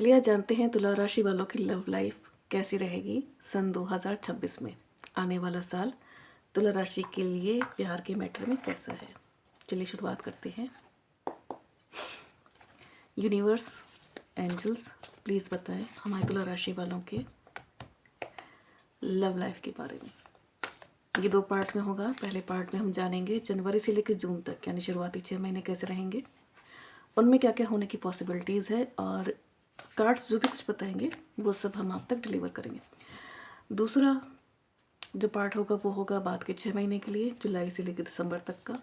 चलिए आज जानते हैं तुला राशि वालों की लव लाइफ कैसी रहेगी सन 2026 में। आने वाला साल तुला राशि के लिए प्यार के मैटर में कैसा है। चलिए शुरुआत करते हैं। यूनिवर्स, एंजल्स, प्लीज़ बताएं हमारे तुला राशि वालों के लव लाइफ के बारे में। ये 2 पार्ट में होगा। पहले पार्ट में हम जानेंगे जनवरी से लेकर जून तक यानी शुरुआती 6 महीने कैसे रहेंगे, उनमें क्या क्या होने की पॉसिबिलिटीज़ है, और कार्ड्स जो भी कुछ बताएंगे वो सब हम आप तक डिलीवर करेंगे। दूसरा जो पार्ट होगा वो होगा बाद के 6 महीने के लिए, जुलाई से लेकर दिसंबर तक का।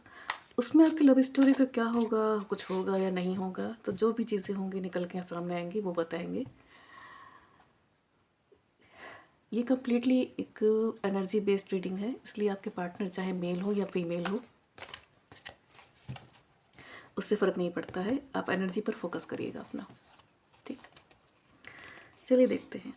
उसमें आपकी लव स्टोरी का क्या होगा, कुछ होगा या नहीं होगा, तो जो भी चीज़ें होंगी निकल के सामने आएंगी वो बताएंगे। ये कम्प्लीटली एक एनर्जी बेस्ड रीडिंग है, इसलिए आपके पार्टनर चाहे मेल हो या फीमेल हो उससे फ़र्क नहीं पड़ता है। आप एनर्जी पर फोकस करिएगा अपना। ठीक, चलिए देखते हैं।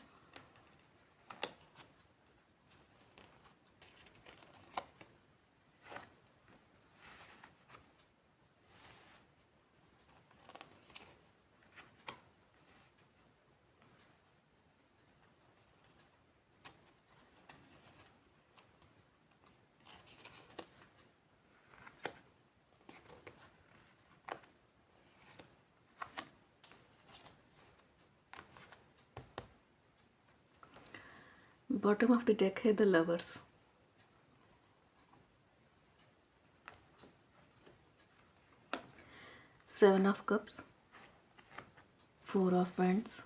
बॉटम ऑफ द डेक है the lovers, seven of cups, 4 of wands,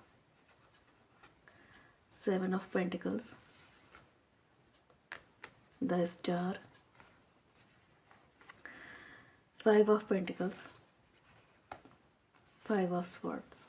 7 of pentacles, the star, 5 of pentacles, 5 of swords.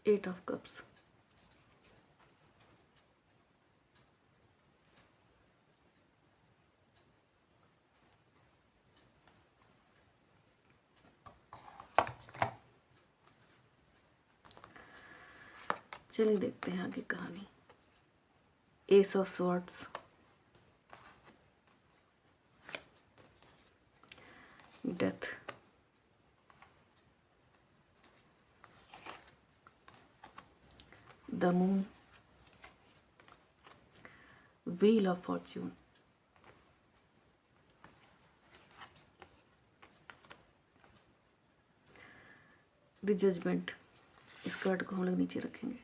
Eight of cups, चलिए देखते हैं आगे कहानी। Ace of swords, death, the moon, wheel of fortune, the judgement. इस card को हम लोग नीचे रखेंगे।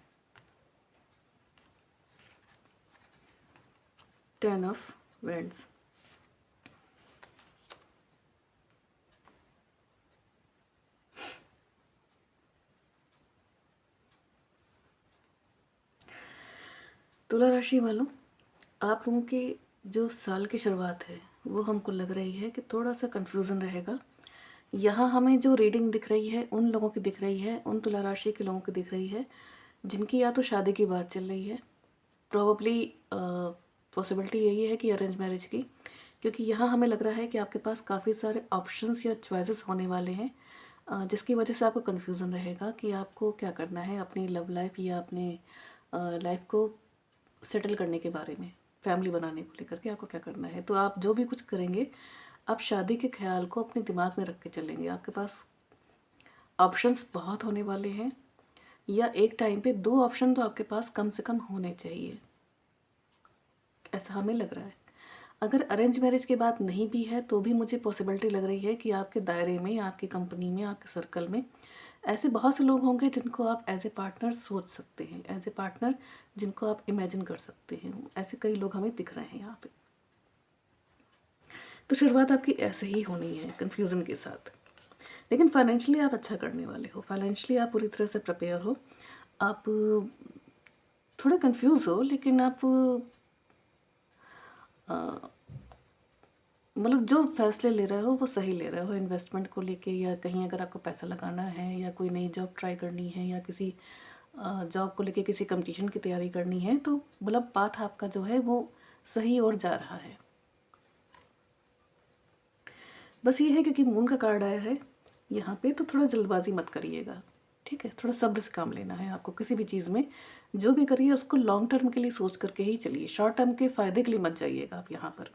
10 ऑफ वैंड्स, तुला राशि वालों, आप लोगों की जो साल की शुरुआत है वो हमको लग रही है कि थोड़ा सा कन्फ्यूज़न रहेगा। यहाँ हमें जो रीडिंग दिख रही है उन लोगों की दिख रही है, उन तुला राशि के लोगों की दिख रही है जिनकी या तो शादी की बात चल रही है, प्रॉबली पॉसिबिलिटी यही है कि अरेंज मैरिज की, क्योंकि यहाँ हमें लग रहा है कि आपके पास काफ़ी सारे ऑप्शंस या चॉइसेस होने वाले हैं, जिसकी वजह से आपको कन्फ्यूज़न रहेगा कि आपको क्या करना है अपनी लव लाइफ या अपने लाइफ को सेटल करने के बारे में, फैमिली बनाने को लेकर के आपको क्या करना है। तो आप जो भी कुछ करेंगे आप शादी के ख्याल को अपने दिमाग में रख के चलेंगे। आपके पास ऑप्शंस बहुत होने वाले हैं, या एक टाइम पे 2 ऑप्शन तो आपके पास कम से कम होने चाहिए, ऐसा हमें लग रहा है। अगर अरेंज मैरिज की बात नहीं भी है तो भी मुझे पॉसिबिलिटी लग रही है कि आपके दायरे में, आपकी कंपनी में, आपके सर्कल में ऐसे बहुत से लोग होंगे जिनको आप एज ए पार्टनर सोच सकते हैं, एज ए पार्टनर जिनको आप इमेजिन कर सकते हैं। ऐसे कई लोग हमें दिख रहे हैं यहाँ पे। तो शुरुआत आपकी ऐसे ही होनी है कन्फ्यूज़न के साथ, लेकिन फाइनेंशियली आप अच्छा करने वाले हो। फाइनेंशियली आप पूरी तरह से प्रिपेयर हो। आप थोड़ा कंफ्यूज हो, लेकिन आप मतलब जो फैसले ले रहे हो वो सही ले रहे हो इन्वेस्टमेंट को लेके, या कहीं अगर आपको पैसा लगाना है, या कोई नई जॉब ट्राई करनी है, या किसी जॉब को लेके किसी कंपटीशन की तैयारी करनी है, तो मतलब पाथ आपका जो है वो सही और जा रहा है। बस ये है क्योंकि मून का कार्ड आया है यहाँ पे, तो थोड़ा जल्दबाजी मत करिएगा, ठीक है। थोड़ा सब्र से काम लेना है आपको किसी भी चीज़ में। जो भी करिए उसको लॉन्ग टर्म के लिए सोच करके ही चलिए, शॉर्ट टर्म के फ़ायदे के लिए मत जाइएगा आप यहाँ पर।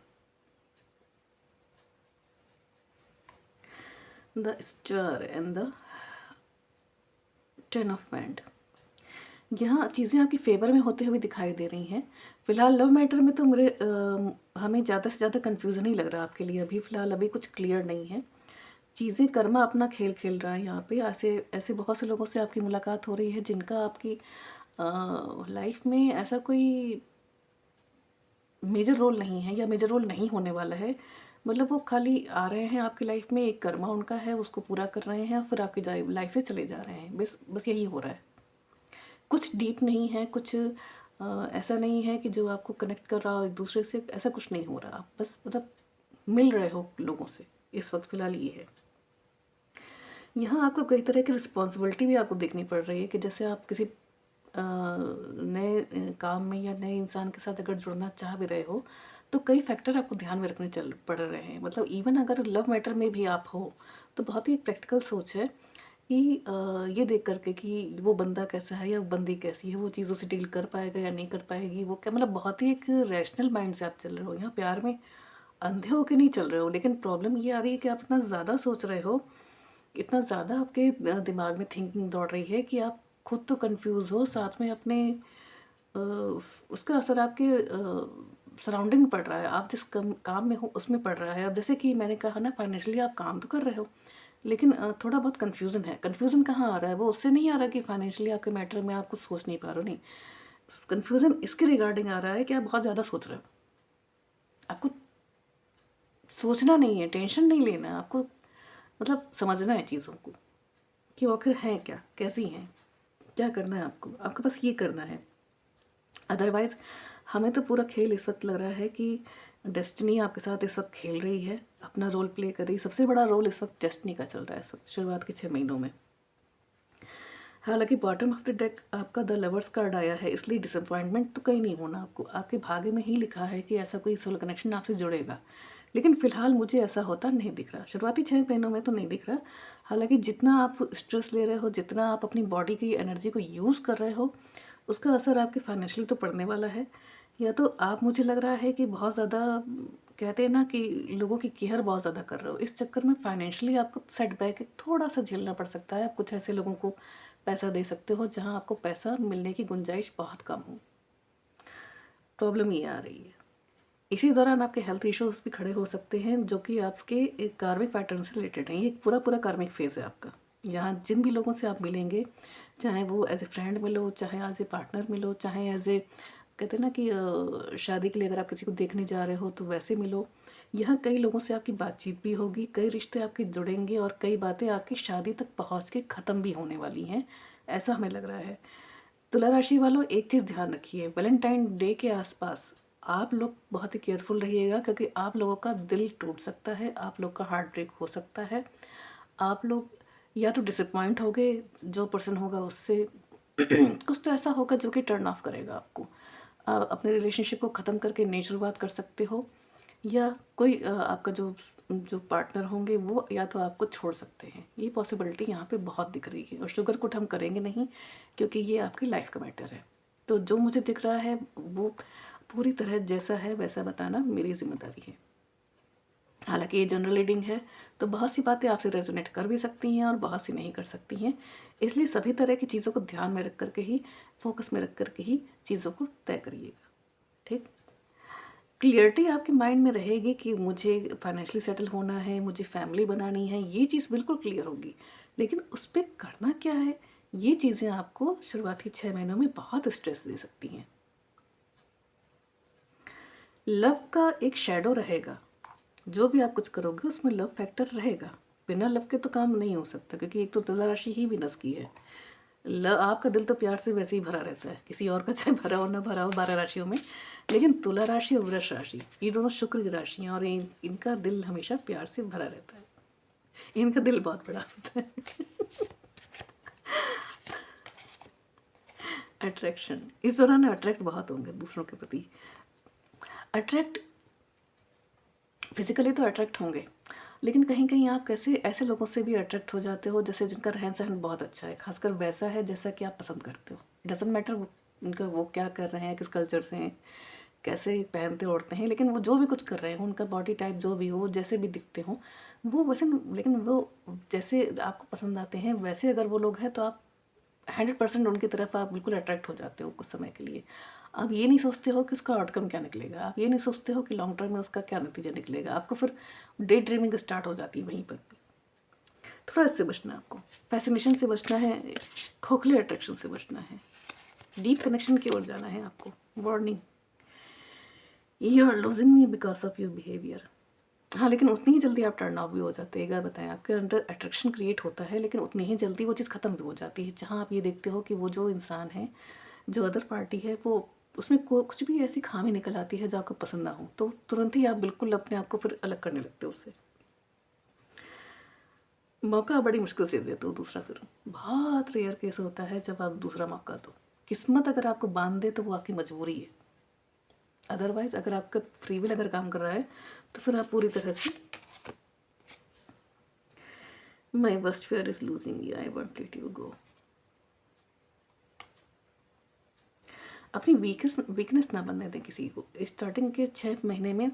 The star and the 10 of wand, यहाँ चीज़ें आपकी फेवर में होते हुए दिखाई दे रही हैं। फ़िलहाल लव मैटर में तो हमें ज़्यादा से ज़्यादा कन्फ्यूज़न ही लग रहा है आपके लिए अभी फ़िलहाल, अभी कुछ क्लियर नहीं है। चीज़ें कर्मा अपना खेल खेल रहा है यहाँ पे। ऐसे ऐसे बहुत से लोगों से आपकी मुलाकात हो रही है जिनका आपकी लाइफ में ऐसा कोई मेजर रोल नहीं है, या मेजर रोल नहीं होने वाला है। मतलब वो खाली आ रहे हैं आपकी लाइफ में, एक कर्मा उनका है, उसको पूरा कर रहे हैं और फिर आपकी लाइफ से चले जा रहे हैं। बस यही हो रहा है। कुछ डीप नहीं है, कुछ ऐसा नहीं है कि जो आपको कनेक्ट कर रहा हो एक दूसरे से, ऐसा कुछ नहीं हो रहा। आप बस मतलब मिल रहे हो लोगों से इस वक्त फ़िलहाल ये है। यहाँ आपको कई तरह की रिस्पॉन्सिबिलिटी भी आपको देखनी पड़ रही है कि जैसे आप किसी नए काम में या नए इंसान के साथ अगर जुड़ना चाह भी रहे हो, तो कई फैक्टर आपको ध्यान में रखने चल पड़ रहे हैं। मतलब इवन अगर लव मैटर में भी आप हो, तो बहुत ही प्रैक्टिकल सोच है कि ये देख करके कि वो बंदा कैसा है या वो बंदी कैसी है, वो चीज़ों से डील कर पाएगा या नहीं कर पाएगी, वो क्या, मतलब बहुत ही एक रैशनल माइंड से आप चल रहे हो। यहाँ प्यार में अंधे होके नहीं चल रहे हो, लेकिन प्रॉब्लम ये आ रही है कि आप इतना ज़्यादा सोच रहे हो, इतना ज़्यादा आपके दिमाग में थिंकिंग दौड़ रही है कि आप खुद तो कंफ्यूज हो, साथ में अपने अ, उसका असर आपके सराउंडिंग में पड़ रहा है। आप जिस काम में हो उसमें पड़ रहा है। अब जैसे कि मैंने कहा ना, फाइनेंशियली आप काम तो कर रहे हो, लेकिन थोड़ा बहुत कन्फ्यूज़न है। कन्फ्यूज़न कहाँ आ रहा है? वो उससे नहीं आ रहा कि फाइनेंशियली आपके मैटर में आप कुछ सोच नहीं पा रहे हो, नहीं। कन्फ्यूज़न इसके रिगार्डिंग आ रहा है कि आप बहुत ज़्यादा सोच रहे हो। आपको सोचना नहीं है, टेंशन नहीं लेना है, आपको मतलब समझना है चीज़ों को कि वो आखिर हैं क्या, कैसी हैं, क्या करना है आपको। आपको बस ये करना है। अदरवाइज़ हमें तो पूरा खेल इस वक्त लग रहा है कि डेस्टिनी आपके साथ इस वक्त खेल रही है, अपना रोल प्ले कर रही है। सबसे बड़ा रोल इस वक्त डेस्टिनी का चल रहा है इस वक्त, शुरुआत के 6 महीनों में। हालांकि बॉटम ऑफ द डेक आपका द लवर्स कार्ड आया है, इसलिए डिसअपॉइंटमेंट तो कहीं नहीं होना आपको। आपके भाग्य में ही लिखा है कि ऐसा कोई सोल कनेक्शन आपसे जुड़ेगा, लेकिन फ़िलहाल मुझे ऐसा होता नहीं दिख रहा। शुरुआती 6 महीनों में तो नहीं दिख रहा। हालांकि जितना आप स्ट्रेस ले रहे हो, जितना आप अपनी बॉडी की एनर्जी को यूज़ कर रहे हो, उसका असर आपके फाइनेंशियल तो पड़ने वाला है। या तो आप, मुझे लग रहा है कि बहुत ज़्यादा कहते हैं ना कि लोगों की केयर बहुत ज़्यादा कर रहे हो, इस चक्कर में फाइनेंशियली आपको सेटबैक थोड़ा सा झेलना पड़ सकता है। आप कुछ ऐसे लोगों को पैसा दे सकते हो जहां आपको पैसा मिलने की गुंजाइश बहुत कम हो। प्रॉब्लम ये आ रही है। इसी दौरान आपके हेल्थ इश्यूज भी खड़े हो सकते हैं, जो कि आपके एक कार्मिक पैटर्न से रिलेटेड हैं। ये पूरा पूरा कार्मिक फेज़ है आपका। यहाँ जिन भी लोगों से आप मिलेंगे, चाहे वो एज ए फ्रेंड मिलो, चाहे एज ए पार्टनर मिलो, चाहे एज ए, कहते हैं ना कि शादी के लिए अगर आप किसी को देखने जा रहे हो तो वैसे मिलो, यहाँ कई लोगों से आपकी बातचीत भी होगी, कई रिश्ते आपके जुड़ेंगे और कई बातें आपकी शादी तक पहुँच के ख़त्म भी होने वाली हैं, ऐसा हमें लग रहा है। तुला राशि वालों, एक चीज़ ध्यान रखिए, वैलेंटाइन डे के आसपास आप लोग बहुत ही केयरफुल रहिएगा, क्योंकि आप लोगों का दिल टूट सकता है, आप लोग का हार्ट ब्रेक हो सकता है। आप लोग या तो डिसअपॉइंट हो गए जो पर्सन होगा उससे, कुछ तो ऐसा होगा जो कि टर्न ऑफ करेगा आपको। आप अपने रिलेशनशिप को ख़त्म करके नई शुरुआत कर सकते हो, या कोई आपका जो जो पार्टनर होंगे वो या तो आपको छोड़ सकते हैं। ये पॉसिबिलिटी यहाँ पे बहुत दिख रही है, और शुगर कोट हम करेंगे नहीं क्योंकि ये आपकी लाइफ का मैटर है। तो जो मुझे दिख रहा है वो पूरी तरह जैसा है वैसा बताना मेरी जिम्मेदारी है। हालांकि ये जनरल रीडिंग है, तो बहुत सी बातें आपसे रेजोनेट कर भी सकती हैं और बहुत सी नहीं कर सकती हैं, इसलिए सभी तरह की चीज़ों को ध्यान में रख करके ही, फोकस में रख करके ही चीज़ों को तय करिएगा, ठीक। क्लियरिटी आपके माइंड में रहेगी कि मुझे फाइनेंशियली सेटल होना है, मुझे फैमिली बनानी है, ये चीज़ बिल्कुल क्लियर होगी, लेकिन उस पर करना क्या है, ये चीज़ें आपको शुरुआती 6 महीनों में बहुत स्ट्रेस दे सकती हैं। लव का एक शेडो रहेगा, जो भी आप कुछ करोगे उसमें लव फैक्टर रहेगा। बिना लव के तो काम नहीं हो सकता, क्योंकि एक तो तुला राशि ही विनस की है। आपका दिल तो प्यार से वैसे ही भरा रहता है, किसी और का चाहे भरा हो ना भरा हो 12 राशियों में, लेकिन तुला राशि और वृष राशि ये दोनों शुक्र की राशि हैं और इनका दिल हमेशा प्यार से भरा रहता है। इनका दिल बहुत बड़ा होता है। अट्रैक्शन इस दौरान अट्रैक्ट बहुत होंगे दूसरों के प्रति। अट्रैक्ट फिजिकली तो अट्रैक्ट होंगे, लेकिन कहीं कहीं आप कैसे ऐसे लोगों से भी अट्रैक्ट हो जाते हो जैसे जिनका रहन सहन बहुत अच्छा है, खासकर वैसा है जैसा कि आप पसंद करते हो। डजेंट मैटर उनका वो क्या कर रहे हैं, किस कल्चर से हैं, कैसे पहनते ओढ़ते हैं, लेकिन वो जो भी कुछ कर रहे हो, उनका बॉडी टाइप जो भी हो, जैसे भी दिखते हो वो वैसे, लेकिन वो जैसे आपको पसंद आते हैं वैसे अगर वो लोग हैं तो आप 100% उनकी तरफ आप बिल्कुल अट्रैक्ट हो जाते हो कुछ समय के लिए। आप ये नहीं सोचते हो कि उसका आउटकम क्या निकलेगा, आप ये नहीं सोचते हो कि लॉन्ग टर्म में उसका क्या नतीजा निकलेगा। आपको फिर डे ड्रीमिंग स्टार्ट हो जाती है वहीं पर भी। थोड़ा इससे बचना है आपको, फैसिनेशन से बचना है, खोखले अट्रैक्शन से बचना है, डीप कनेक्शन की ओर जाना है आपको। Warning, you are losing me because of your behaviour. हाँ, लेकिन उतनी ही जल्दी आप टर्न ऑफ भी हो जाते हैं। एक बार बताएं, आपके अंदर अट्रैक्शन क्रिएट होता है लेकिन उतनी ही जल्दी वो चीज़ ख़त्म भी हो जाती है। जहाँ आप ये देखते हो कि वो जो इंसान है, जो अदर पार्टी है, वो उसमें कुछ भी ऐसी खामी निकल आती है जो आपको पसंद ना हो, तो तुरंत ही आप बिल्कुल अपने आप को फिर अलग करने लगते हो उससे। मौका बड़ी मुश्किल से देते हो दूसरा, फिर बहुत रेयर केस होता है जब आप दूसरा मौका दो। किस्मत अगर आपको बांध दे तो वो आपकी मजबूरी है, अदरवाइज अगर आपका फ्री विल अगर काम कर रहा है तो फिर आप पूरी तरह से। माई worst fair is losing you, I won't let you go. अपनी वीकनेस ना बनने दें किसी को। स्टार्टिंग के 6 महीने में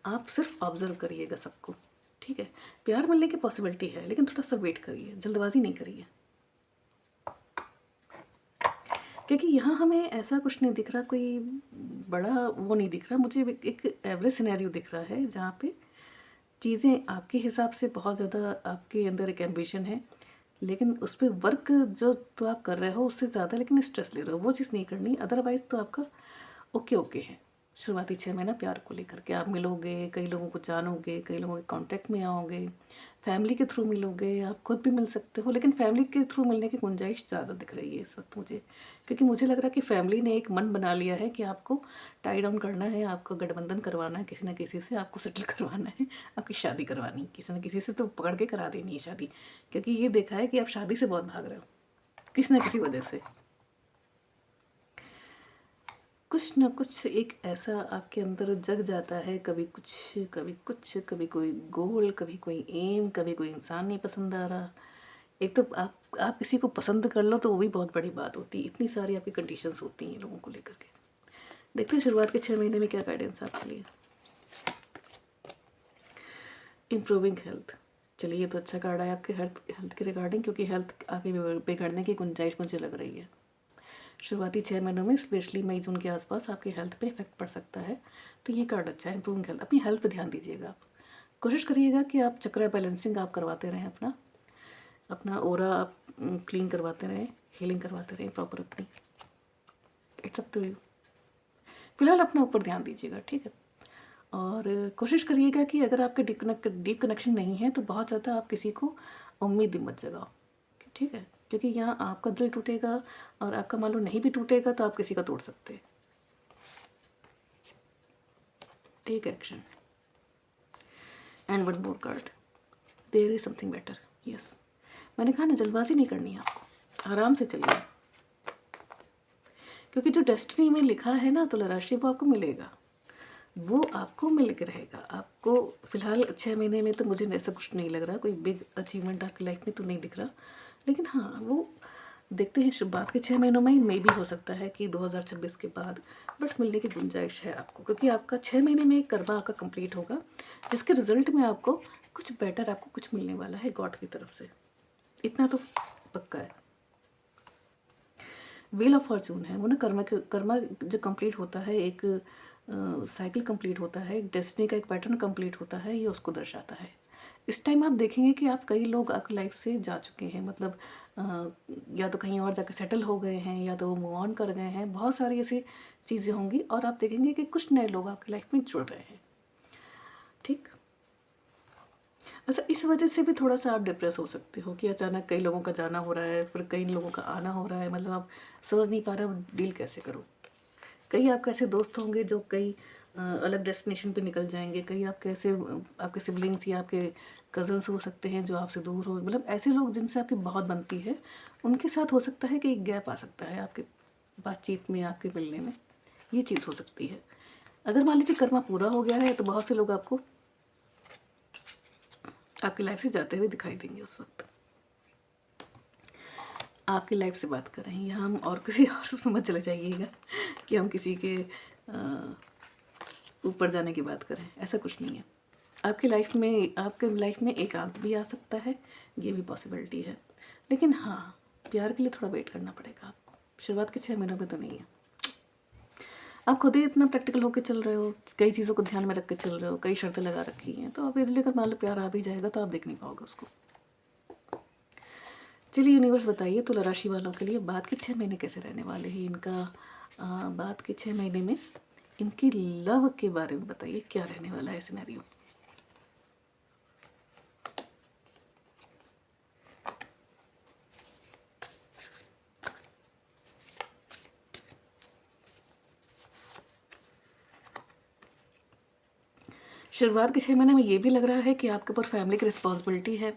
आप सिर्फ ऑब्जर्व करिएगा सबको, ठीक है। प्यार मिलने की पॉसिबिलिटी है लेकिन थोड़ा सा वेट करिए, जल्दबाजी नहीं करिए, क्योंकि यहाँ हमें ऐसा कुछ नहीं दिख रहा, कोई बड़ा वो नहीं दिख रहा। मुझे एक एवरेज सिनेरियो दिख रहा है जहाँ पे चीज़ें आपके हिसाब से बहुत ज़्यादा, आपके अंदर एक एम्बिशन है लेकिन उस पर वर्क जो तो आप कर रहे हो उससे ज़्यादा लेकिन स्ट्रेस ले रहे हो, वो चीज़ नहीं करनी। अदरवाइज़ तो आपका ओके ओके है। शुरुआती 6 महीना प्यार को लेकर के आप मिलोगे, कई लोगों को जानोगे, कई लोगों के कांटेक्ट में आओगे, फैमिली के थ्रू मिलोगे, आप खुद भी मिल सकते हो, लेकिन फैमिली के थ्रू मिलने की गुंजाइश ज़्यादा दिख रही है इस वक्त मुझे, क्योंकि मुझे लग रहा है कि फैमिली ने एक मन बना लिया है कि आपको टाई डाउन करना है, आपको गठबंधन करवाना है किसी ना किसी से, आपको सेटल करवाना है, आपकी शादी करवानी किसी न किसी से, तो पकड़ के करा देनी है शादी। क्योंकि ये देखा है कि आप शादी से बहुत भाग रहे हो किसी न किसी वजह से। कुछ ना कुछ एक ऐसा आपके अंदर जग जाता है, कभी कुछ कभी कुछ, कभी कोई गोल, कभी कोई एम, कभी कोई इंसान नहीं पसंद आ रहा। एक तो आप किसी को पसंद कर लो तो वो भी बहुत बड़ी बात होती है, इतनी सारी आपकी कंडीशंस होती हैं लोगों को लेकर के। देखते हैं शुरुआत के 6 महीने में क्या गाइडेंस आपके लिए। इम्प्रूविंग हेल्थ, चलिए ये तो अच्छा कार्ड है आपके हेल्थ के रिगार्डिंग, क्योंकि हेल्थ आपकी बिगड़ने की गुंजाइश मुझे लग रही है। शुरुआती 6 महीनों में स्पेशली मई जून के आसपास आपकी हेल्थ पे इफेक्ट पड़ सकता है, तो ये कार्ड अच्छा है। इम्प्रूविंग हेल्थ, अपनी हेल्थ पे ध्यान दीजिएगा आप। कोशिश करिएगा कि आप चक्र बैलेंसिंग आप करवाते रहें, अपना अपना ओरा आप क्लीन करवाते रहें, हीलिंग करवाते रहें प्रॉपर अपनी। इट्स अप टू यू, फिलहाल अपने ऊपर ध्यान दीजिएगा, ठीक है। और कोशिश करिएगा कि अगर आपके डीप कनेक्शन नहीं है तो बहुत ज़्यादा आप किसी को उम्मीद मत जगाओ, ठीक है। क्योंकि यहाँ आपका दिल टूटेगा और आपका मान लो नहीं भी टूटेगा तो आप किसी का तोड़ सकते हैं। Take action and one more card, there is something better. Yes, मैंने कहा ना जल्दबाजी नहीं करनी है आपको, आराम से चलिए, क्योंकि जो डेस्टिनी में लिखा है ना तुला राशि, वो आपको मिलेगा, वो आपको मिल के रहेगा। आपको फिलहाल 6 महीने में तो मुझे ऐसा कुछ नहीं लग रहा, कोई बिग अचीवमेंट आपकी लाइफ में तो नहीं दिख रहा, लेकिन हाँ वो देखते हैं शुरुआत के 6 महीनों में ही मे भी हो सकता है कि 2026 के बाद, बट मिलने की गुंजाइश है आपको, क्योंकि आपका 6 महीने में एक कर्मा आपका कंप्लीट होगा जिसके रिजल्ट में आपको कुछ बेटर, आपको कुछ मिलने वाला है गॉड की तरफ से, इतना तो पक्का है। व्हील ऑफ फॉर्चून है वो ना, कर्मा जो कंप्लीट होता है, एक साइकिल कंप्लीट होता है, एक डेस्टिनी का एक पैटर्न कंप्लीट होता है, ये उसको दर्शाता है। इस टाइम आप देखेंगे कि आप कई लोग आपकी लाइफ से जा चुके हैं, मतलब या तो कहीं और जाकर सेटल हो गए हैं या तो वो मूव ऑन कर गए हैं, बहुत सारी ऐसी चीज़ें होंगी, और आप देखेंगे कि कुछ नए लोग आपकी लाइफ में जुड़ रहे हैं, ठीक। अच्छा, इस वजह से भी थोड़ा-सा आप डिप्रेस हो सकते हो कि अचानक कई लोगों का जाना हो रहा है, फिर कई लोगों का आना हो रहा है, मतलब आप समझ नहीं पा रहे हो डील कैसे करूँ? कई आपके ऐसे दोस्त होंगे जो कई अलग डेस्टिनेशन पे निकल जाएँगे, कई आपके ऐसे आपके सिबलिंग्स या आपके कज़न्स हो सकते हैं जो आपसे दूर हो, मतलब ऐसे लोग जिनसे आपकी बहुत बनती है, उनके साथ हो सकता है कि एक गैप आ सकता है आपके बातचीत में, आपके मिलने में, ये चीज़ हो सकती है। अगर मान लीजिए कर्मा पूरा हो गया है तो बहुत से लोग आपको आपकी लाइफ से जाते हुए दिखाई देंगे उस वक़्त। आपकी लाइफ से बात कर रहे हैं, यहाँ हम और किसी और उसमें मत चले जाइएगा कि हम किसी के ऊपर जाने की बात करें, ऐसा कुछ नहीं है। आपके लाइफ में एकांत भी आ सकता है, ये भी पॉसिबिलिटी है। लेकिन हाँ, प्यार के लिए थोड़ा वेट करना पड़ेगा आपको। शुरुआत के 6 महीनों में तो नहीं है। आप खुद ही इतना प्रैक्टिकल होकर चल रहे हो, कई चीज़ों को ध्यान में रख के चल रहे हो, कई शर्तें लगा रखी हैं, तो आप इज़िली अगर मान लो प्यार आ भी जाएगा तो आप देख नहीं पाओगे उसको। चलिए यूनिवर्स बताइए तुला राशि वालों के लिए बाद के 6 महीने कैसे रहने वाले हैं इनका। बाद के 6 महीने में इनकी लव के बारे में बताइए, क्या रहने वाला है सिनेरियो। शुरुआत के 6 महीने में ये भी लग रहा है कि आपके ऊपर फैमिली की रिस्पॉन्सिबिलिटी है,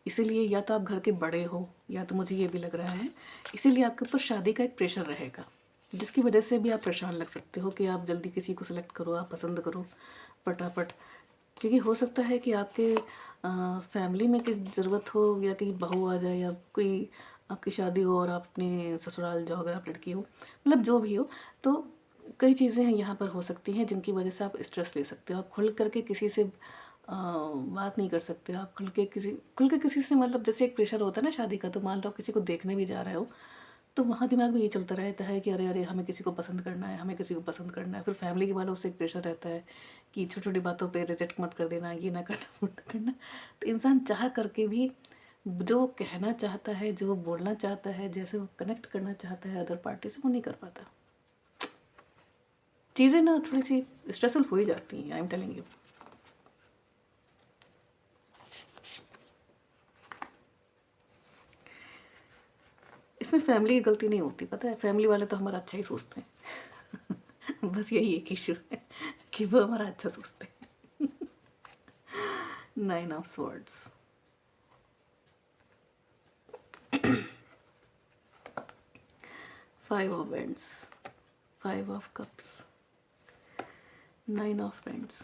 इसीलिए या तो आप घर के बड़े हो, या तो मुझे ये भी लग रहा है इसीलिए आपके ऊपर शादी का एक प्रेशर रहेगा, जिसकी वजह से भी आप परेशान लग सकते हो कि आप जल्दी किसी को सिलेक्ट करो, आप पसंद करो फटाफट। क्योंकि हो सकता है कि आपके फैमिली में किसी ज़रूरत हो, या कहीं बहू आ जाए, या कोई आपकी शादी हो और आप अपने ससुराल जाओ अगर आप लड़की हो, मतलब जो भी हो, तो कई चीज़ें यहाँ पर हो सकती हैं जिनकी वजह से आप स्ट्रेस ले सकते हो। आप खुल करके किसी से बात नहीं कर सकते, आप खुल के किसी से, मतलब जैसे एक प्रेशर होता है ना शादी का, तो मान लो आप किसी को देखने भी जा रहे हो, तो वहाँ दिमाग में ये चलता रहता है कि अरे अरे हमें किसी को पसंद करना है, हमें किसी को पसंद करना है। फिर फैमिली के वालों से एक प्रेशर रहता है कि छोटी छोटी बातों पे रिजेक्ट मत कर देना, ये ना करना, वो ना करना। तो इंसान चाह करके भी जो कहना चाहता है, जो बोलना चाहता है, जैसे वो कनेक्ट करना चाहता है अदर पार्टी से, वो नहीं कर पाता। चीज़ें ना थोड़ी सी स्ट्रेसफुल हो ही जाती हैं, आई एम टेलिंग यू। इसमें फैमिली की गलती नहीं होती, पता है, फैमिली वाले तो हमारा अच्छा ही सोचते हैं। बस यही एक इशू है कि वो हमारा अच्छा सोचते हैं। 9 of swords, 5 of vends, 5 of cups, 9 of vends,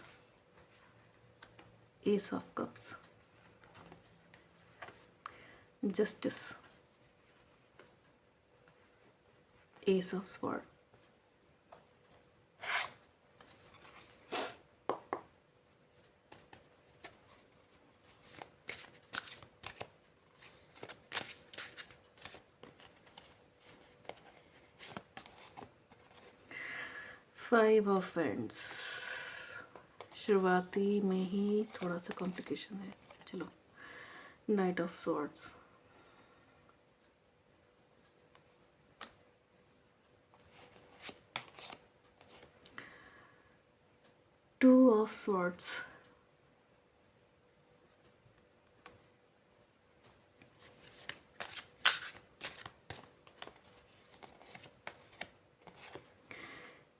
S of cups, justice, S of sword, 5 of vends. शुरुआती में ही थोड़ा सा कॉम्प्लिकेशन है, चलो। Night of swords, 2 of swords,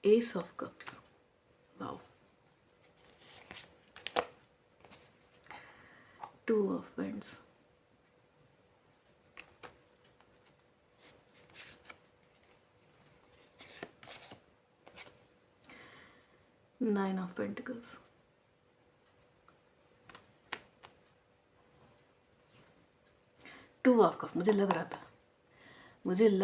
S of cups, wow, 2 of vends, 9 of pentacles, 2 of cup. मुझे लग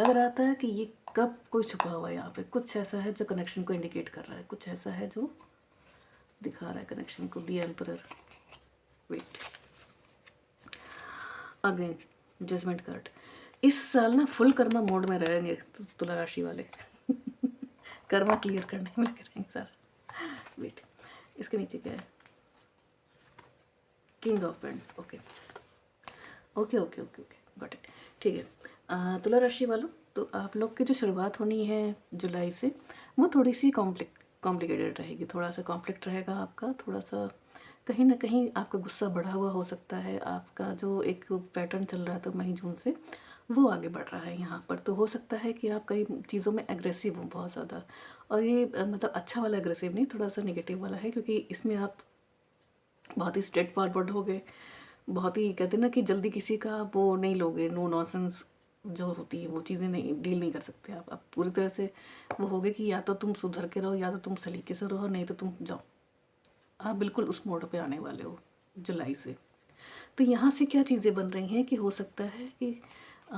रहा था कि ये कब कोई छुपा हुआ है यहाँ पे, कुछ ऐसा है जो कनेक्शन को इंडिकेट कर रहा है, कुछ ऐसा है जो दिखा रहा है कनेक्शन को। The emperor, wait, again judgement card. इस साल ना फुल कर्मा मोड में रहेंगे तुला राशि वाले। कर्मा क्लियर करने में लगे रहेंगे सारा। वेट, इसके नीचे क्या है, king of paints, okay okay okay okay okay, got it, ठीक है। तुला राशि वालों, तो आप लोग की जो शुरुआत होनी है जुलाई से, वो थोड़ी सी कॉम्प्लिकेटेड रहेगी, थोड़ा सा कॉन्फ्लिक्ट रहेगा आपका, थोड़ा सा कहीं न कहीं आपका गुस्सा बढ़ा हुआ हो सकता है, आपका जो एक पैटर्न चल रहा था मई जून से, वो आगे बढ़ रहा है यहाँ पर। तो हो सकता है कि आप कई चीज़ों में एग्रेसिव हो बहुत ज़्यादा, और ये मतलब अच्छा वाला एग्रेसिव नहीं, थोड़ा-सा नेगेटिव वाला है, क्योंकि इसमें आप बहुत ही स्ट्रेट फॉरवर्ड हो गए, बहुत ही कहते हैं ना कि जल्दी किसी का वो नहीं लोगे, नो नॉनसेंस जो होती है वो चीज़ें नहीं डील नहीं कर सकते आप पूरी तरह से। वो होगे कि या तो तुम सुधर के रहो, या तो तुम सलीके से रहो, नहीं तो तुम जाओ। आप बिल्कुल उस मोड पे आने वाले हो जुलाई से। तो यहाँ से क्या चीज़ें बन रही हैं कि हो सकता है कि अ,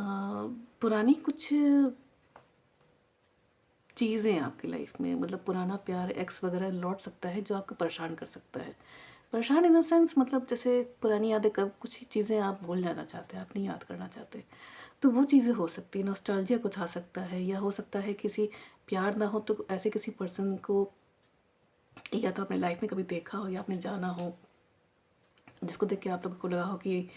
पुरानी कुछ चीज़ें आपकी लाइफ में, मतलब पुराना प्यार, एक्स वगैरह लौट सकता है जो आपको परेशान कर सकता है। परेशान इन द सेंस, मतलब जैसे पुरानी यादें, कब कुछ चीज़ें आप भूल जाना चाहते हैं, आप नहीं याद करना चाहते, तो वो चीज़ें हो सकती है। नॉस्टैल्जिया कुछ आ सकता है, या हो सकता है किसी प्यार ना हो तो ऐसे किसी पर्सन को या तो अपने लाइफ में कभी देखा हो या आपने जाना हो, जिसको देख के आप लोगों को लगा हो कि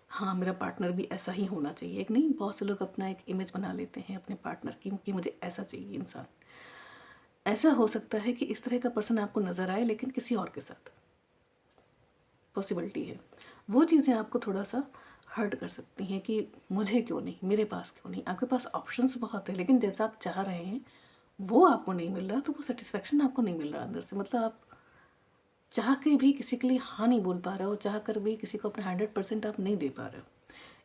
हाँ, मेरा पार्टनर भी ऐसा ही होना चाहिए। एक नहीं, बहुत से लोग अपना एक इमेज बना लेते हैं अपने पार्टनर की कि मुझे ऐसा चाहिए इंसान। ऐसा हो सकता है कि इस तरह का पर्सन आपको नज़र आए, लेकिन किसी और के साथ, पॉसिबिलिटी है। वो चीज़ें आपको थोड़ा-सा हर्ट कर सकती हैं कि मुझे क्यों नहीं, मेरे पास क्यों नहीं। आपके पास ऑप्शंस बहुत है, लेकिन जैसा आप चाह रहे हैं वो आपको नहीं मिल रहा, तो वो सेटिस्फेक्शन आपको नहीं मिल रहा अंदर से। मतलब आप चाह के भी किसी के लिए हाँ नहीं बोल पा रहे हो, चाह कर भी किसी को अपना 100% आप नहीं दे पा रहे हो।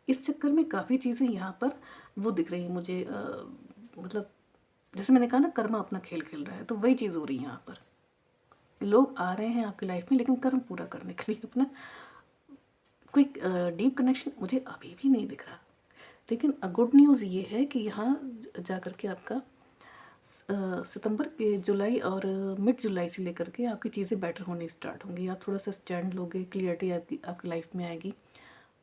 इस चक्कर में काफ़ी चीज़ें यहाँ पर वो दिख रही हैं मुझे, मतलब जैसे मैंने कहा ना, कर्मा अपना खेल खेल रहा है, तो वही चीज़ हो रही है यहाँ पर। लोग आ रहे हैं आपकी लाइफ में, लेकिन कर्म पूरा करने के लिए अपना कोई डीप कनेक्शन मुझे अभी भी नहीं दिख रहा। लेकिन गुड न्यूज़ ये है कि यहाँ जा कर के आपका सितंबर के जुलाई और मिड जुलाई से लेकर के आपकी चीज़ें बेटर होनी स्टार्ट होंगी। आप थोड़ा सा स्टैंड लोगे, क्लियरिटी आपकी लाइफ में आएगी।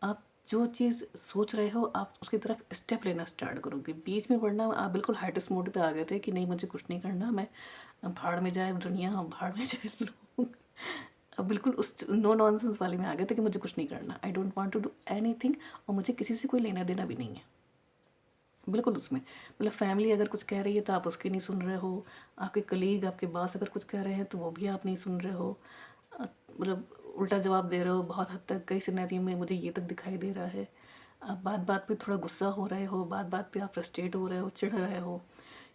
आप जो चीज़ सोच रहे हो, आप उसकी तरफ स्टेप लेना स्टार्ट करोगे। बीच में वरना आप बिल्कुल हाइटेस्ट मोड पे आ गए थे कि नहीं, मुझे कुछ नहीं करना, मैं भाड़ में जाए दुनिया, भाड़ में जाए लोग। अब बिल्कुल उस नो नॉनसेंस वाले में आ गए थे कि मुझे कुछ नहीं करना, I don't want to do anything, और मुझे किसी से कोई लेना देना भी नहीं है। बिल्कुल उसमें, मतलब फैमिली अगर कुछ कह रही है तो आप उसकी नहीं सुन रहे हो, आपके कलीग, आपके बॉस अगर कुछ कह रहे हैं तो वो भी आप नहीं सुन रहे हो, मतलब उल्टा जवाब दे रहे हो। बहुत हद तक कई सिनेरियो में मुझे ये तक दिखाई दे रहा है। आप बात बात पे थोड़ा गुस्सा हो रहे हो, बात बात पे आप फ्रस्ट्रेट हो रहे हो, चिढ़ रहे हो।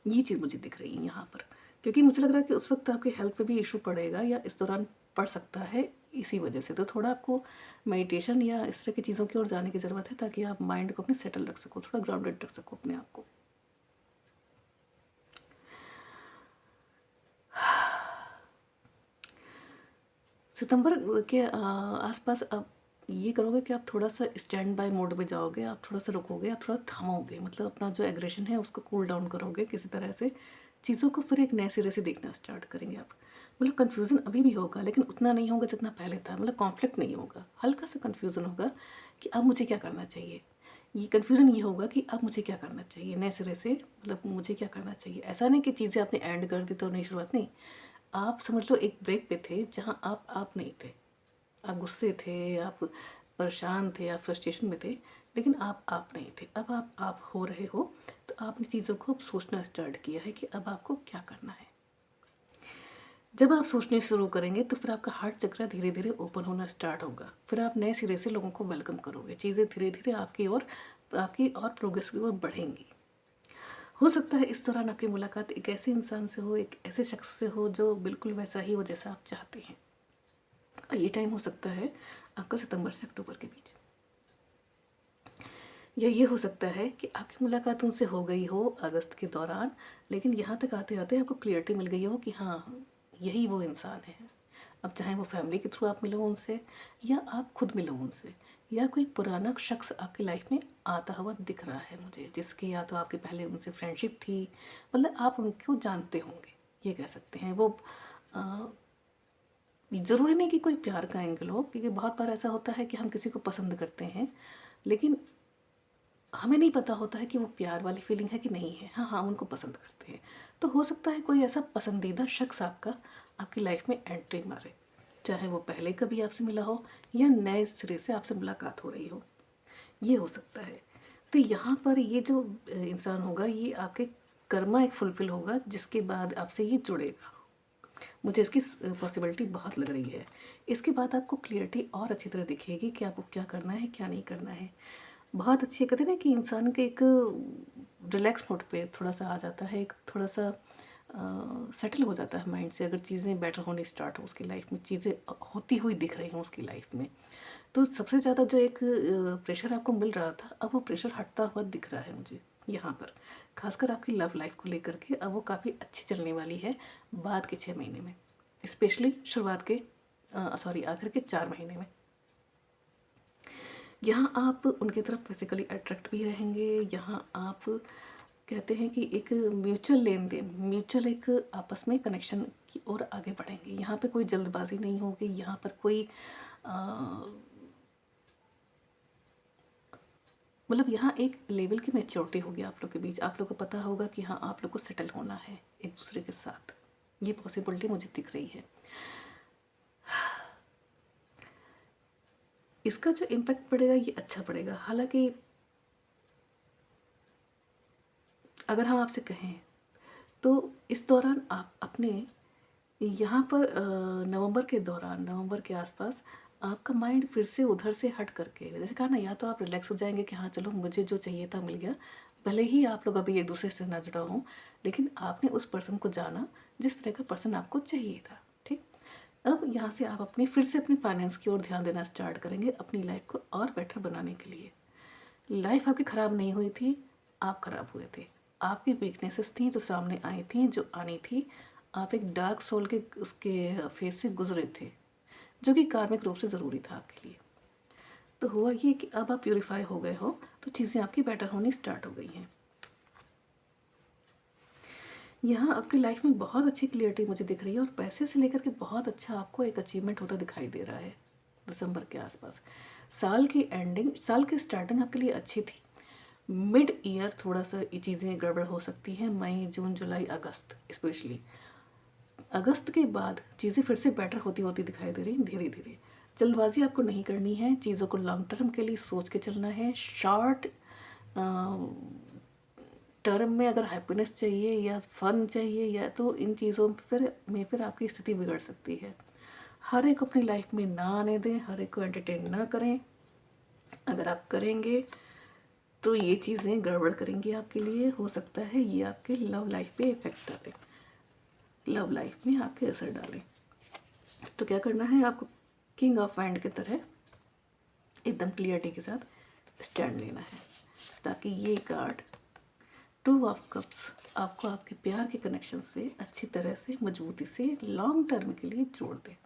ये चीज़ मुझे दिख रही है यहाँ पर, क्योंकि मुझे लग रहा है कि उस वक्त आपकी हेल्थ पे भी इशू पड़ेगा, या इस दौरान पड़ सकता है इसी वजह से। तो थोड़ा आपको मेडिटेशन या इस तरह की चीज़ों की ओर जाने की ज़रूरत है, ताकि आप माइंड को अपने सेटल रख सको, थोड़ा ग्राउंडेड रख सको अपने आप को। सितंबर के आसपास आप ये करोगे कि आप थोड़ा सा स्टैंड बाय मोड में जाओगे, आप थोड़ा सा रुकोगे, आप थोड़ा थमोगे, मतलब अपना जो एग्रेशन है उसको कूल डाउन करोगे किसी तरह से। चीज़ों को फिर एक नए सिरे से देखना स्टार्ट करेंगे आप। मतलब कन्फ्यूज़न अभी भी होगा, लेकिन उतना नहीं होगा जितना पहले था। मतलब कॉन्फ्लिक्ट नहीं होगा, हल्का सा कन्फ्यूज़न होगा कि अब मुझे क्या करना चाहिए। ये कन्फ्यूज़न ये होगा कि अब मुझे क्या करना चाहिए नए सिरे से, मतलब मुझे क्या करना चाहिए। ऐसा नहीं कि चीज़ें आपने एंड कर दी तो नई शुरुआत, नहीं। आप समझ लो एक ब्रेक पे थे जहाँ आप नहीं थे, आप गुस्से थे, आप परेशान थे, आप फ्रस्ट्रेशन में थे, लेकिन आप नहीं थे। अब आप हो रहे हो, तो आपने चीज़ों को अब सोचना स्टार्ट किया है कि अब आपको क्या करना है। जब आप सोचने शुरू करेंगे तो फिर आपका हार्ट चक्र धीरे धीरे ओपन होना स्टार्ट होगा। फिर आप नए सिरे से लोगों को वेलकम करोगे, चीज़ें धीरे धीरे आपकी और प्रोग्रेस की ओर बढ़ेंगी। हो सकता है इस दौरान आपकी मुलाकात एक ऐसे इंसान से हो, एक ऐसे शख्स से हो जो बिल्कुल वैसा ही हो जैसा आप चाहते हैं। और ये टाइम हो सकता है आपका सितंबर से अक्टूबर के बीच, या ये हो सकता है कि आपकी मुलाकात उनसे हो गई हो अगस्त के दौरान, लेकिन यहाँ तक आते आते आपको क्लियरिटी मिल गई हो कि हाँ, यही वो इंसान है। अब चाहे वो फैमिली के थ्रू आप मिलो उनसे, या आप खुद मिलो उनसे, या कोई पुराना शख्स आपकी लाइफ में आता हुआ दिख रहा है मुझे, जिसकी या तो आपके पहले उनसे फ्रेंडशिप थी, मतलब आप उनको जानते होंगे, ये कह सकते हैं। वो ज़रूरी नहीं कि कोई प्यार का एंगल हो, क्योंकि बहुत बार ऐसा होता है कि हम किसी को पसंद करते हैं, लेकिन हमें नहीं पता होता है कि वो प्यार वाली फीलिंग है कि नहीं है। हाँ हाँ, उनको पसंद करते हैं। तो हो सकता है कोई ऐसा पसंदीदा शख्स आपकी लाइफ में एंट्री मारे, चाहे वो पहले कभी आपसे मिला हो या नए सिरे से आपसे मुलाकात हो रही हो, ये हो सकता है। तो यहाँ पर ये जो इंसान होगा, ये आपके कर्मा एक फुलफिल होगा, जिसके बाद आपसे ये जुड़ेगा। मुझे इसकी पॉसिबिलिटी बहुत लग रही है। इसके बाद आपको क्लियरिटी और अच्छी तरह दिखेगी कि आपको क्या करना है, क्या नहीं करना है। बहुत अच्छी कहते हैं ना कि इंसान के एक रिलैक्स मोड पे थोड़ा-सा आ जाता है, एक थोड़ा-सा सेटल हो जाता है माइंड से, अगर चीज़ें बेटर होनी स्टार्ट हो उसकी लाइफ में, चीज़ें होती हुई दिख रही हों उसकी लाइफ में। तो सबसे ज़्यादा जो एक प्रेशर आपको मिल रहा था, अब वो प्रेशर हटता हुआ दिख रहा है मुझे यहाँ पर। ख़ासकर आपकी लव लाइफ को लेकर के अब वो काफ़ी अच्छी चलने वाली है बाद के 6 महीने में, स्पेशली शुरुआत के आखिर के 4 महीने में। यहाँ आप उनकी तरफ फिजिकली अट्रैक्ट भी रहेंगे। यहाँ आप कहते हैं कि एक म्यूचुअल लेन देन, म्यूचुअल एक आपस में कनेक्शन की ओर आगे बढ़ेंगे। यहाँ पे कोई जल्दबाजी नहीं होगी, यहाँ पर कोई मतलब यहाँ एक लेवल की मैच्योरिटी होगी आप लोग के बीच। आप लोग को पता होगा कि हाँ, आप लोग को सेटल होना है एक दूसरे के साथ। ये पॉसिबिलिटी मुझे दिख रही है। इसका जो इम्पैक्ट पड़ेगा ये अच्छा पड़ेगा। हालांकि अगर हम आपसे कहें तो इस दौरान आप अपने यहाँ पर नवंबर के दौरान, नवंबर के आसपास आपका माइंड फिर से उधर से हट करके, जैसे कहा ना, या तो आप रिलैक्स हो जाएंगे कि हाँ चलो मुझे जो चाहिए था मिल गया, भले ही आप लोग अभी एक दूसरे से ना जुड़ा हो, लेकिन आपने उस पर्सन को जाना जिस तरह का पर्सन आपको चाहिए था। ठीक, अब यहाँ से आप अपनी फिर से अपनी फाइनेंस की ओर ध्यान देना स्टार्ट करेंगे, अपनी लाइफ को और बेटर बनाने के लिए। लाइफ आपकी ख़राब नहीं हुई थी, आप ख़राब हुए थे। आपकी वीकनेसेस थी जो सामने आई थी, जो आनी थी। आप एक डार्क सोल के उसके फेस से गुजरे थे, जो कि कार्मिक रूप से ज़रूरी था आपके लिए। तो हुआ ये कि अब आप प्यूरीफाई हो गए हो, तो चीज़ें आपकी बेटर होनी स्टार्ट हो गई हैं। यहाँ आपकी लाइफ में बहुत अच्छी क्लियरिटी मुझे दिख रही है, और पैसे से लेकर के बहुत अच्छा आपको एक अचीवमेंट होता दिखाई दे रहा है दिसंबर के आसपास। साल की एंडिंग, साल की स्टार्टिंग आपके लिए अच्छी थी। मिड ईयर थोड़ा सा ये चीज़ें गड़बड़ हो सकती हैं, मई, जून, जुलाई, अगस्त, स्पेशली अगस्त के बाद चीज़ें फिर से बेटर होती होती दिखाई दे रही धीरे धीरे। जल्दबाजी आपको नहीं करनी है, चीज़ों को लॉन्ग टर्म के लिए सोच के चलना है। शॉर्ट टर्म में अगर हैप्पीनेस चाहिए या फन चाहिए, या तो इन चीज़ों फिर आपकी स्थिति बिगड़ सकती है। हर एक अपनी लाइफ में ना आने दें, हर एक को एंटरटेन ना करें। अगर आप करेंगे तो ये चीज़ें गड़बड़ करेंगी आपके लिए। हो सकता है ये आपके लव लाइफ पे इफ़ेक्ट डालें, लव लाइफ में आपके असर डालें। तो क्या करना है आपको, किंग ऑफ वाइंड की तरह एकदम क्लियरिटी के साथ स्टैंड लेना है, ताकि ये कार्ड टू ऑफ कप्स आपको आपके प्यार के कनेक्शन से अच्छी तरह से, मजबूती से, लॉन्ग टर्म के लिए जोड़ दे।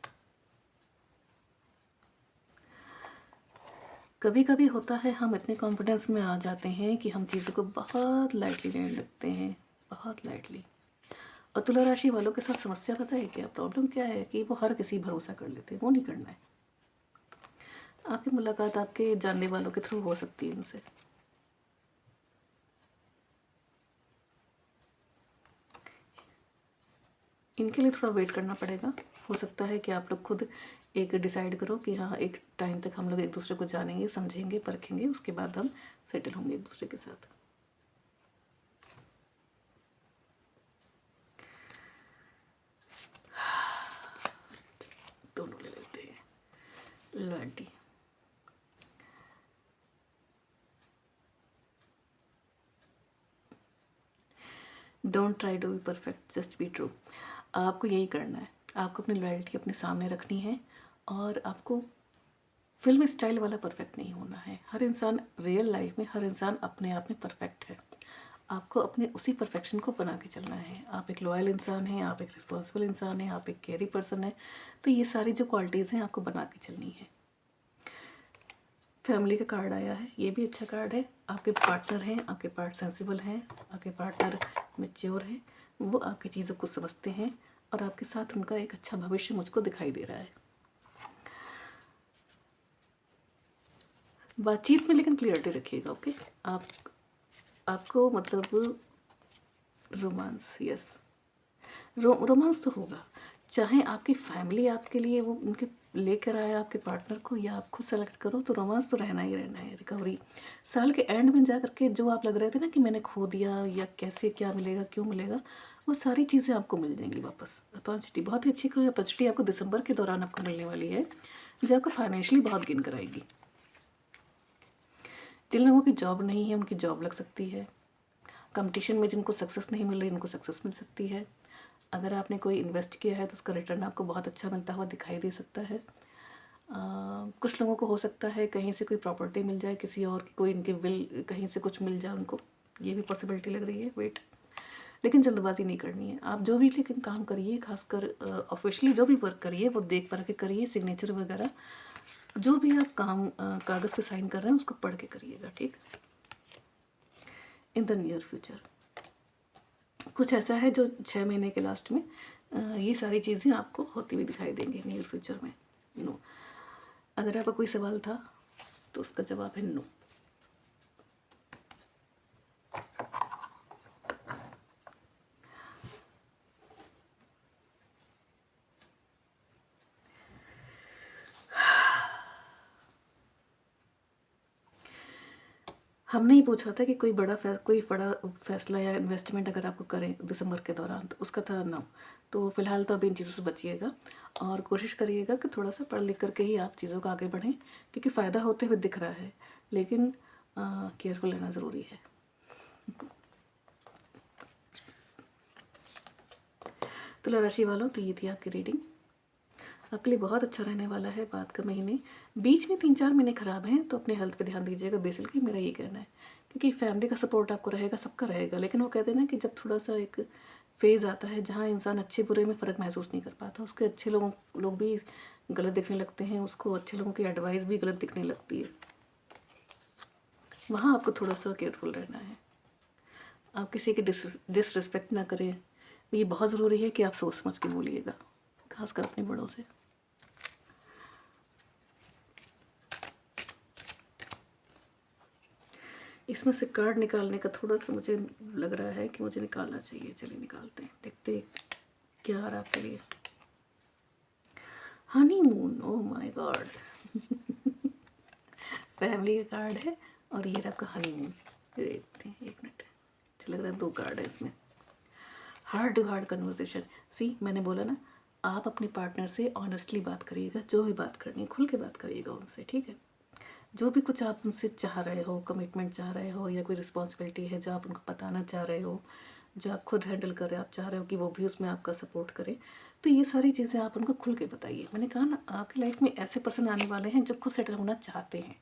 कभी कभी होता है हम इतने कॉन्फिडेंस में आ जाते हैं कि हम चीज़ों को बहुत लाइटली लेने लगते हैं, बहुत लाइटली। और तुला राशि वालों के साथ समस्या पता है क्या, प्रॉब्लम क्या है कि वो हर किसी भरोसा कर लेते हैं। वो नहीं करना है। आपकी मुलाकात आपके जानने वालों के थ्रू हो सकती है इनसे। इनके लिए थोड़ा वेट करना पड़ेगा। हो सकता है कि आप लोग खुद एक डिसाइड करो कि हाँ, एक टाइम तक हम लोग एक दूसरे को जानेंगे, समझेंगे, परखेंगे, उसके बाद हम सेटल होंगे एक दूसरे के साथ। दोनों ले लेते हैं। Loyalty, don't try to be perfect, just be true. आपको यही करना है। आपको अपनी लॉयल्टी अपने सामने रखनी है, और आपको फिल्म स्टाइल वाला परफेक्ट नहीं होना है। हर इंसान रियल लाइफ में, हर इंसान अपने आप में परफेक्ट है। आपको अपने उसी परफेक्शन को बना के चलना है। आप एक लॉयल इंसान हैं, आप एक रिस्पॉन्सिबल इंसान हैं, आप एक केयरिंग पर्सन है। तो ये सारी जो क्वालिटीज़ हैं आपको बना के चलनी है। फैमिली का कार्ड आया है, ये भी अच्छा कार्ड है। आपके पार्टनर हैं, आपके पार्ट सेंसिबल हैं, आपके पार्टनर मैच्योर हैं, वो आपकी चीज़ों को समझते हैं, और आपके साथ उनका एक अच्छा भविष्य मुझको दिखाई दे रहा है। बातचीत में लेकिन क्लियरिटी रखिएगा, ओके। आपको मतलब रोमांस, यस, रोमांस तो होगा। चाहे आपकी फैमिली आपके लिए वो उनके लेकर आए आपके पार्टनर को, या आप खुद सेलेक्ट करो, तो रोमांस तो रहना ही रहना है। रिकवरी साल के एंड में जा करके जो आप लग रहे थे ना कि मैंने खो दिया, या कैसे, क्या मिलेगा, क्यों मिलेगा, वो सारी चीज़ें आपको मिल जाएंगी वापस। अपॉर्चुनिटी बहुत ही अच्छी अपॉर्चुनिटी आपको दिसंबर के दौरान आपको मिलने वाली है, जो आपको फाइनेंशियली बहुत गेन कराएगी। जिन लोगों की जॉब नहीं है उनकी जॉब लग सकती है। कंपटीशन में जिनको सक्सेस नहीं मिल रही उनको सक्सेस मिल सकती है। अगर आपने कोई इन्वेस्ट किया है तो उसका रिटर्न आपको बहुत अच्छा मिलता हुआ दिखाई दे सकता है। कुछ लोगों को हो सकता है कहीं से कोई प्रॉपर्टी मिल जाए, किसी और की कोई इनके विल कहीं से कुछ मिल जाए उनको, ये भी पॉसिबिलिटी लग रही है। वेट, लेकिन जल्दबाजी नहीं करनी है। आप जो भी लेकिन काम करिए, खासकर ऑफिशियली जो भी वर्क करिए वो देख पढ़ के करिए। सिग्नेचर वगैरह जो भी आप काम कागज़ पे साइन कर रहे हैं उसको पढ़ के करिएगा, ठीक। इन द नियर फ्यूचर कुछ ऐसा है जो 6 महीने के लास्ट में ये सारी चीज़ें आपको होती हुई दिखाई देंगी नियर फ्यूचर में। नो, अगर आपका कोई सवाल था तो उसका जवाब है नो। हमने ही पूछा था कि कोई बड़ा फैसला या इन्वेस्टमेंट अगर आपको करें दिसंबर के दौरान, तो उसका था नो। तो फिलहाल तो अभी इन चीज़ों से बचिएगा और कोशिश करिएगा कि थोड़ा सा पढ़ लिख करके ही आप चीज़ों को आगे बढ़ें, क्योंकि फ़ायदा होते हुए दिख रहा है, लेकिन केयरफुल रहना ज़रूरी है। तुला राशि वालों, तो ये थी आपकी रीडिंग। आपके लिए बहुत अच्छा रहने वाला है। बाद का महीने बीच में 3-4 महीने ख़राब हैं, तो अपने हेल्थ पे ध्यान दीजिएगा बेसिकली, मेरा ये कहना है। क्योंकि फैमिली का सपोर्ट आपको रहेगा, सबका रहेगा, लेकिन वो कहते हैं ना कि जब थोड़ा सा एक फेज़ आता है जहाँ इंसान अच्छे बुरे में फ़र्क महसूस नहीं कर पाता, उसके अच्छे लोग भी गलत दिखने लगते हैं, उसको अच्छे लोगों की एडवाइस भी गलत दिखने लगती है। वहाँ आपको थोड़ा सा केयरफुल रहना है। आप किसी की डिसरिस्पेक्ट ना करें। ये बहुत ज़रूरी है कि आप सोच समझ के बोलिएगा, खासकर अपने बड़ों से। इसमें से कार्ड निकालने का थोड़ा सा मुझे लग रहा है कि मुझे निकालना चाहिए। चलिए निकालते हैं, देखते हैं क्या आ रहा आपके लिए। Honeymoon, oh my God. Family का कार्ड है और ये आपका हनीमून। देखते हैं, एक मिनट, अच्छा लग रहा है 2 कार्ड है इसमें। Hard to hard conversation. See, मैंने बोला ना, आप अपने पार्टनर से ऑनेस्टली बात करिएगा, जो भी बात करनी है खुल के बात करिएगा उनसे, ठीक है। जो भी कुछ आप उनसे चाह रहे हो, कमिटमेंट चाह रहे हो या कोई रिस्पॉन्सिबिलिटी है जो आप उनको बताना चाह रहे हो, जो आप खुद हैंडल कर रहे हो, आप चाह रहे हो कि वो भी उसमें आपका सपोर्ट करे, तो ये सारी चीज़ें आप उनको खुल के बताइए। मैंने कहा ना, आपकी लाइफ में ऐसे पर्सन आने वाले हैं जो खुद सेटल होना चाहते हैं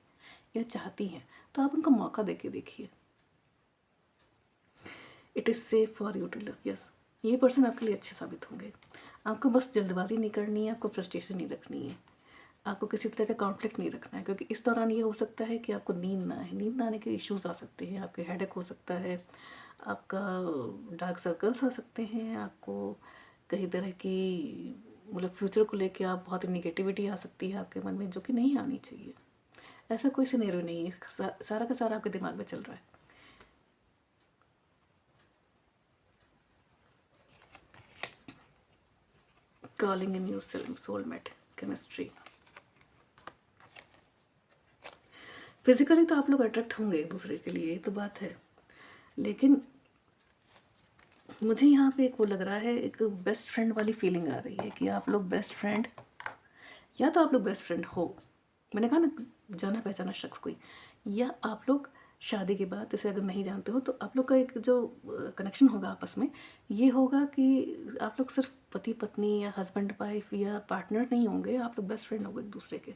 या चाहती हैं, तो आप उनको मौका दे के देखिए। It is safe for you to love. Yes, ये पर्सन आपके लिए अच्छे साबित होंगे। आपको बस जल्दबाजी नहीं करनी है, आपको फ्रस्ट्रेशन नहीं रखनी है, आपको किसी तरह का कॉन्फ्लिक्ट नहीं रखना है, क्योंकि इस दौरान ये हो सकता है कि आपको नींद ना आए। नींद ना आने के इश्यूज़ आ सकते हैं, आपके हेडेक हो सकता है, आपका डार्क सर्कल्स आ सकते हैं, आपको कई तरह की मतलब फ्यूचर को लेके आप बहुत निगेटिविटी आ सकती है आपके मन में, जो कि नहीं आनी चाहिए। ऐसा कोई सिनेरियो नहीं है, सारा का सारा आपके दिमाग में चल रहा है। Calling in your soulmate chemistry. Physically तो आप लोग अट्रैक्ट होंगे एक दूसरे के लिए, ये तो बात है, लेकिन मुझे यहाँ पे एक वो लग रहा है, एक बेस्ट फ्रेंड वाली फीलिंग आ रही है कि आप लोग बेस्ट फ्रेंड, या तो आप लोग बेस्ट फ्रेंड हो, मैंने कहा ना, जाना पहचाना शख्स कोई, या आप लोग शादी के बाद इसे अगर नहीं जानते हो तो आप लोग का एक जो कनेक्शन होगा आपस में, ये होगा कि आप लोग सिर्फ पति पत्नी या हस्बैंड वाइफ या पार्टनर नहीं होंगे, आप लोग बेस्ट फ्रेंड होंगे एक दूसरे के।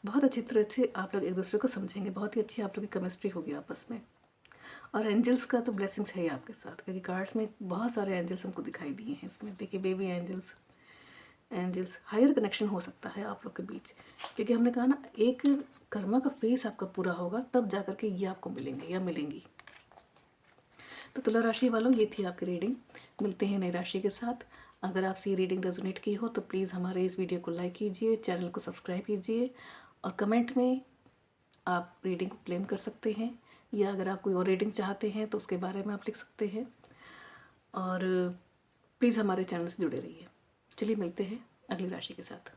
बहुत अच्छी तरह से आप लोग एक दूसरे को समझेंगे, बहुत ही अच्छी आप लोग की केमिस्ट्री होगी आपस में। और एंजल्स का तो ब्लेसिंग्स है ही आपके साथ, क्योंकि कार्ड्स में बहुत सारे एंजल्स हमको दिखाई दिए हैं इसमें। देखिए, बेबी एंजल्स हायर कनेक्शन हो सकता है आप लोग के बीच, क्योंकि हमने कहा ना, एक कर्मा का फेस आपका पूरा होगा तब जा करके ये आपको मिलेंगे या मिलेंगी। तो तुला राशि वालों, ये थी आपकी रीडिंग। मिलते हैं नई राशि के साथ। अगर आपसे ये रीडिंग रेजोनेट की हो तो प्लीज़ हमारे इस वीडियो को लाइक कीजिए, चैनल को सब्सक्राइब कीजिए, और कमेंट में आप रीडिंग को क्लेम कर सकते हैं, या अगर आप कोई और रीडिंग चाहते हैं तो उसके बारे में आप लिख सकते हैं। और प्लीज़ हमारे चैनल से जुड़े रहिए। चलिए मिलते हैं अगली राशि के साथ।